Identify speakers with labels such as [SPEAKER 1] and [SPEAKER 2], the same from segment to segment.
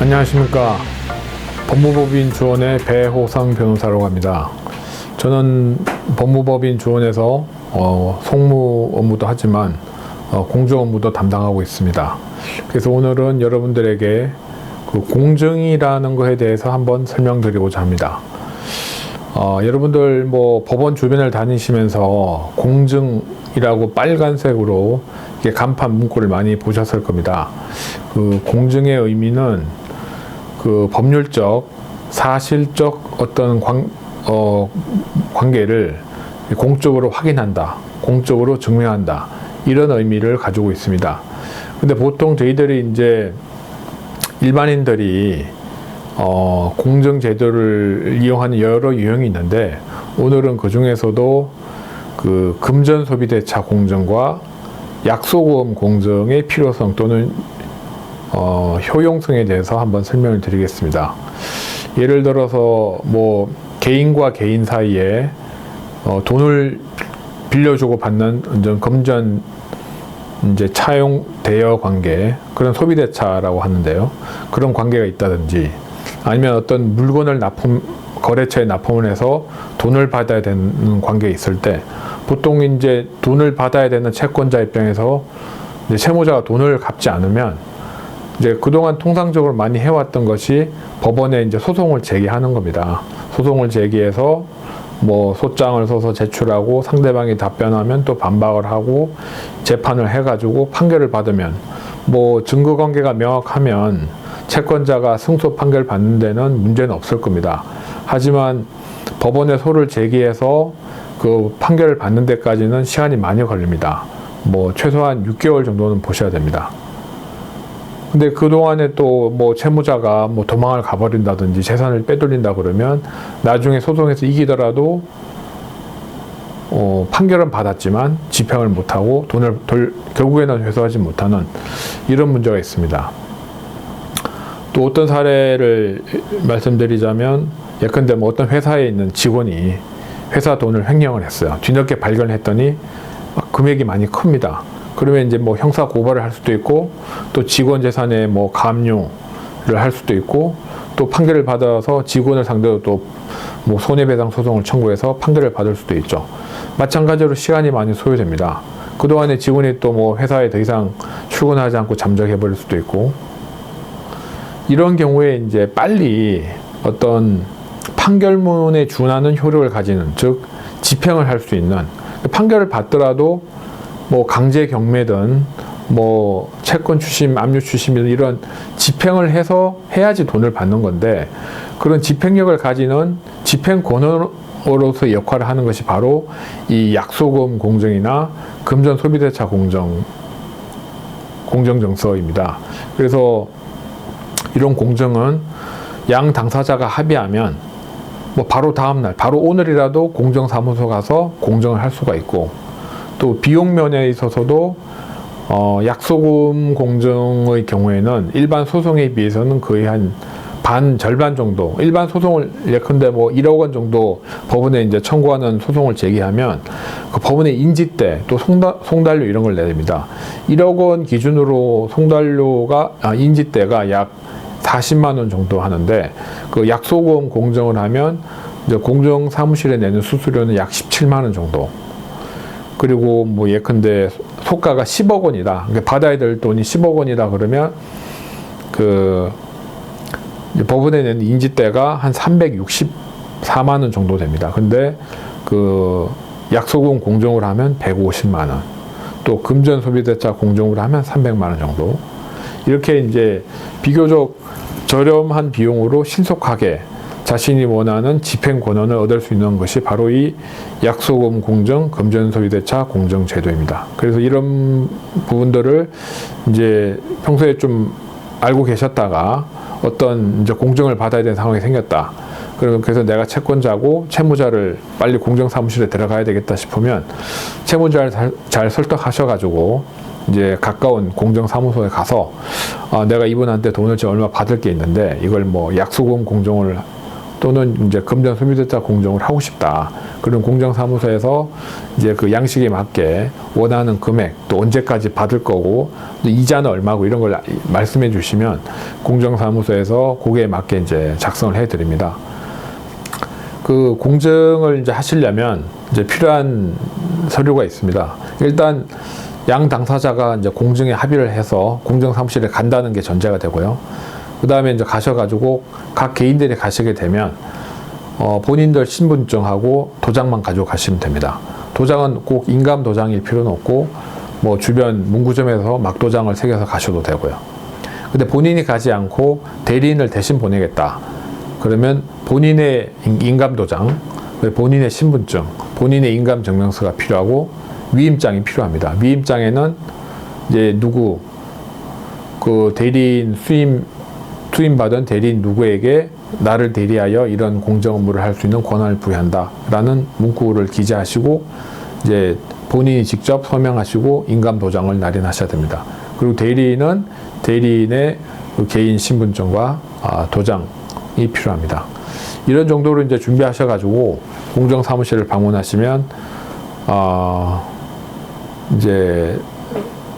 [SPEAKER 1] 안녕하십니까. 법무법인 주원의 배호상 변호사라고 합니다. 저는 법무법인 주원에서 송무 업무도 하지만 공정 업무도 담당하고 있습니다. 그래서 오늘은 여러분들에게 그 공정이라는 것에 대해서 한번 설명드리고자 합니다. 여러분들 뭐 법원 주변을 다니시면서 공정이라고 빨간색으로 이렇게 간판 문구를 많이 보셨을 겁니다. 그 공정의 의미는 그 법률적, 사실적 어떤 관계를 공적으로 확인한다, 공적으로 증명한다, 이런 의미를 가지고 있습니다. 근데 보통 저희들이 이제 일반인들이 공정제도를 이용하는 여러 유형이 있는데, 오늘은 그 중에서도 그 금전소비대차 공정과 약소보험 공정의 필요성 또는 효용성에 대해서 한번 설명을 드리겠습니다. 예를 들어서 뭐 개인과 개인 사이에 돈을 빌려주고 받는 금전 이제 차용 대여 관계, 그런 소비대차라고 하는데요. 그런 관계가 있다든지, 아니면 어떤 물건을 거래처에 납품을 해서 돈을 받아야 되는 관계가 있을 때, 보통 이제 돈을 받아야 되는 채권자 입장에서 이제 채무자가 돈을 갚지 않으면 이제 그동안 통상적으로 많이 해왔던 것이 법원에 이제 소송을 제기하는 겁니다. 소송을 제기해서 뭐 소장을 써서 제출하고 상대방이 답변하면 또 반박을 하고 재판을 해가지고 판결을 받으면, 뭐 증거관계가 명확하면 채권자가 승소 판결 받는 데는 문제는 없을 겁니다. 하지만 법원에 소를 제기해서 그 판결을 받는 데까지는 시간이 많이 걸립니다. 뭐 최소한 6개월 정도는 보셔야 됩니다. 근데 그동안에 또 뭐 채무자가 뭐 도망을 가버린다든지 재산을 빼돌린다 그러면 나중에 소송에서 이기더라도 판결은 받았지만 집행을 못하고 돈을 결국에는 회수하지 못하는 이런 문제가 있습니다. 또 어떤 사례를 말씀드리자면, 예컨대 뭐 어떤 회사에 있는 직원이 회사 돈을 횡령을 했어요. 뒤늦게 발견했더니 금액이 많이 큽니다. 그러면 이제 뭐 형사 고발을 할 수도 있고, 또 직원 재산에 뭐 감유를 할 수도 있고, 또 판결을 받아서 직원을 상대로 또 뭐 손해배상 소송을 청구해서 판결을 받을 수도 있죠. 마찬가지로 시간이 많이 소요됩니다. 그동안에 직원이 또 뭐 회사에 더 이상 출근하지 않고 잠적해 버릴 수도 있고, 이런 경우에 이제 빨리 어떤 판결문에 준하는 효력을 가지는, 즉 집행을 할 수 있는, 판결을 받더라도 뭐 강제 경매든 뭐 채권 추심, 압류 추심이든 이런 집행을 해서 해야지 돈을 받는 건데, 그런 집행력을 가지는 집행 권한으로서 역할을 하는 것이 바로 이 약소금 공정이나 금전 소비대차 공정정서입니다. 그래서 이런 공정은 양 당사자가 합의하면 뭐 바로 다음날, 바로 오늘이라도 공정사무소 가서 공정을 할 수가 있고, 또 비용 면에 있어서도 약소금 공정의 경우에는 일반 소송에 비해서는 거의 한 절반 정도, 일반 소송을 예컨대 뭐 1억 원 정도 법원에 이제 청구하는 소송을 제기하면 그 법원의 인지대 또 송달료 이런 걸 내립니다. 1억 원 기준으로 인지대가 약 40만 원 정도 하는데, 그 약소금 공정을 하면 이제 공정사무실에 내는 수수료는 약 17만 원 정도. 그리고 뭐 예컨대 소가가 10억 원이다. 그러니까 받아야 될 돈이 10억 원이다 그러면 그 법원에 내는 인지대가 한 364만 원 정도 됩니다. 근데 그 약소금 공정을 하면 150만 원. 또 금전 소비대차 공정으로 하면 300만 원 정도. 이렇게 이제 비교적 저렴한 비용으로 신속하게 자신이 원하는 집행 권한을 얻을 수 있는 것이 바로 이 약소금 공정, 금전소비대차 공정 제도입니다. 그래서 이런 부분들을 이제 평소에 좀 알고 계셨다가 어떤 이제 공정을 받아야 되는 상황이 생겼다. 그래서 내가 채권자고 채무자를 빨리 공정사무실에 들어가야 되겠다 싶으면 채무자를 잘 설득하셔가지고 이제 가까운 공정사무소에 가서 내가 이분한테 돈을 얼마 받을 게 있는데 이걸 뭐 약소금 공정을 또는 이제 금전 소비대차 공정을 하고 싶다. 그런 공정사무소에서 이제 그 양식에 맞게 원하는 금액, 또 언제까지 받을 거고, 또 이자는 얼마고 이런 걸 말씀해 주시면 공정사무소에서 거기에 맞게 이제 작성을 해 드립니다. 그 공정을 이제 하시려면 이제 필요한 서류가 있습니다. 일단 양 당사자가 이제 공정에 합의를 해서 공정사무실에 간다는 게 전제가 되고요. 그 다음에 이제 가셔가지고 각 개인들이 가시게 되면 본인들 신분증하고 도장만 가지고 가시면 됩니다. 도장은 꼭 인감 도장일 필요는 없고 뭐 주변 문구점에서 막 도장을 새겨서 가셔도 되고요. 근데 본인이 가지 않고 대리인을 대신 보내겠다. 그러면 본인의 인감 도장, 본인의 신분증, 본인의 인감 증명서가 필요하고 위임장이 필요합니다. 위임장에는 이제 누구 그 대리인 수임받은 대리인 누구에게 나를 대리하여 이런 공정 업무를 할 수 있는 권한을 부여한다라는 문구를 기재하시고 이제 본인이 직접 서명하시고 인감 도장을 날인하셔야 됩니다. 그리고 대리인은 대리인의 그 개인 신분증과 도장이 필요합니다. 이런 정도로 이제 준비하셔가지고 공정사무실을 방문하시면 이제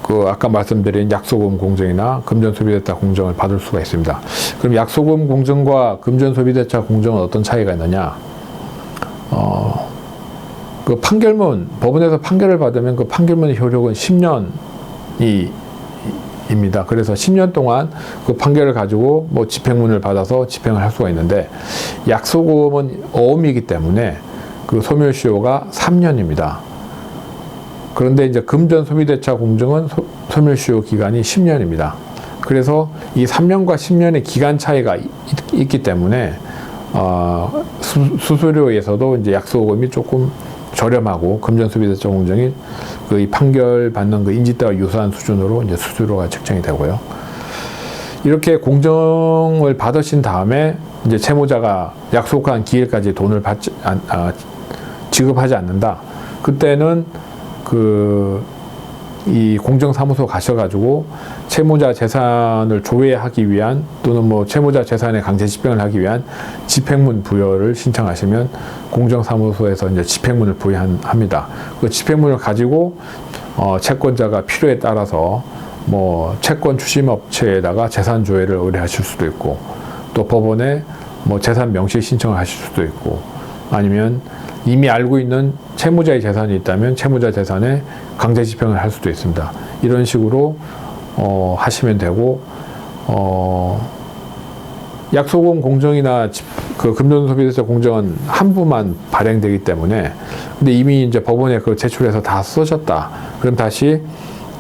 [SPEAKER 1] 그 아까 말씀드린 약소금 공정이나 금전소비대차 공정을 받을 수가 있습니다. 그럼 약소금 공정과 금전소비대차 공정은 어떤 차이가 있느냐? 그 판결문, 법원에서 판결을 받으면 그 판결문의 효력은 10년이 입니다. 그래서 10년 동안 그 판결을 가지고 뭐 집행문을 받아서 집행을 할 수가 있는데 약소금은 어음이기 때문에 그 소멸시효가 3년입니다. 그런데 이제 금전소비대차 공정은 소멸시효 기간이 10년입니다. 그래서 이 3년과 10년의 기간 차이가 있기 때문에 수수료에서도 이제 약소금이 조금 저렴하고 금전소비대차 공정이 그 이 판결 받는 그 인지대와 유사한 수준으로 이제 수수료가 책정이 되고요. 이렇게 공정을 받으신 다음에 이제 채무자가 약속한 기일까지 돈을 지급하지 않는다. 그때는 이 공정사무소 가셔가지고 채무자 재산을 조회하기 위한 또는 뭐 채무자 재산의 강제 집행을 하기 위한 집행문 부여를 신청하시면 공정사무소에서 이제 집행문을 부여합니다. 그 집행문을 가지고 채권자가 필요에 따라서 뭐 채권 추심업체에다가 재산 조회를 의뢰하실 수도 있고 또 법원에 뭐 재산 명시 신청을 하실 수도 있고 아니면 이미 알고 있는 채무자의 재산이 있다면 채무자 재산에 강제 집행을 할 수도 있습니다. 이런 식으로 하시면 되고 약소금 공정이나 그 금전소비대차 공정은 한 부만 발행되기 때문에 근데 이미 이제 법원에 그 제출해서 다 쓰셨다. 그럼 다시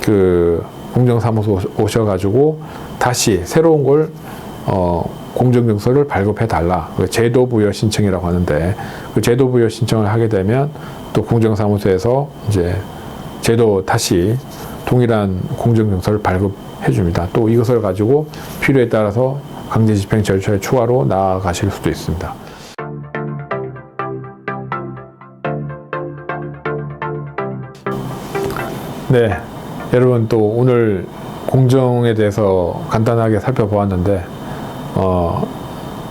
[SPEAKER 1] 그 공정사무소 오셔가지고 다시 새로운 걸 공정증서를 발급해 달라. 그 제도부여 신청이라고 하는데 그 제도부여 신청을 하게 되면 또 공정사무소에서 이제 제도 다시 동일한 공정증서를 발급해 줍니다. 또 이것을 가지고 필요에 따라서 강제집행 절차에 추가로 나아가실 수도 있습니다. 네, 여러분 또 오늘 공정에 대해서 간단하게 살펴보았는데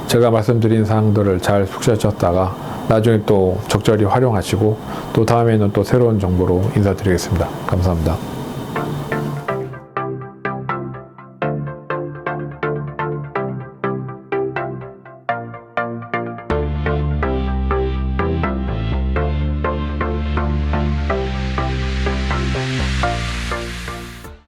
[SPEAKER 1] 제가 말씀드린 사항들을 잘 숙지하셨다가 나중에 또 적절히 활용하시고 또 다음에는 또 새로운 정보로 인사드리겠습니다. 감사합니다.